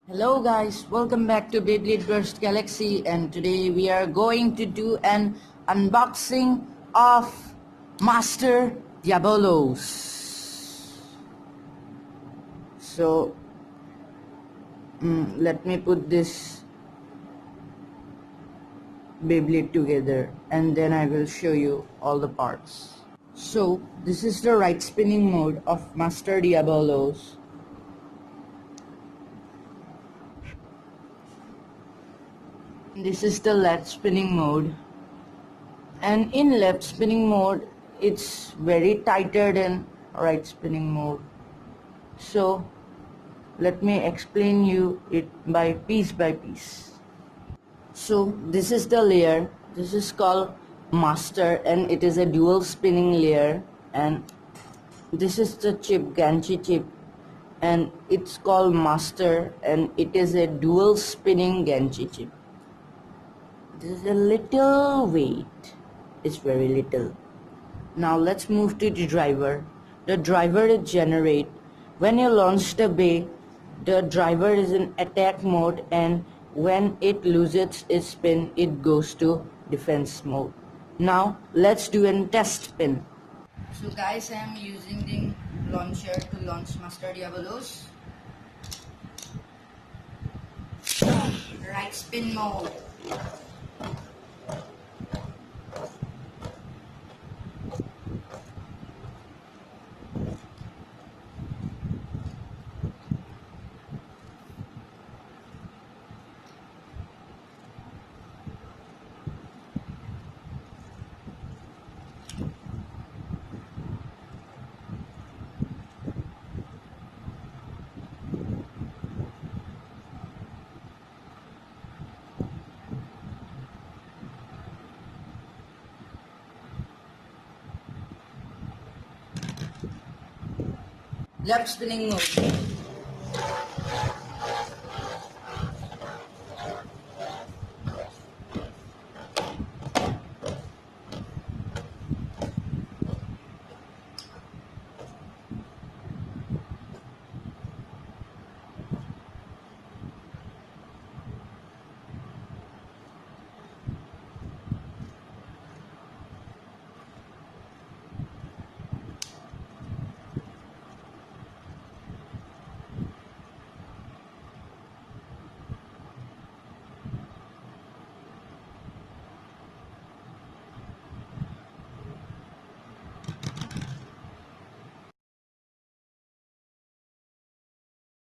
Hello guys, welcome back to Beyblade Burst Galaxy, and today we are going to do an unboxing of Master Diabolos. So let me put this Beyblade together and then I will show you all the parts. So this is the right spinning mode of Master Diabolos. This is the left spinning mode, and in left spinning mode it's very tighter than right spinning mode. So let me explain you it by piece. So this is the layer. This is called Master and it is a dual spinning layer, and this is the chip, Ganchi chip, and it's called Master and it is a dual spinning Ganchi chip. This is a little weight, it's very little. Now let's move to the driver. The driver is generate. When you launch the bay, the driver is in attack mode, and when it loses its spin, it goes to defense mode. Now let's do a test spin. So guys, I am using the launcher to launch Master Diabolos. Right spin mode. Left spinning mode.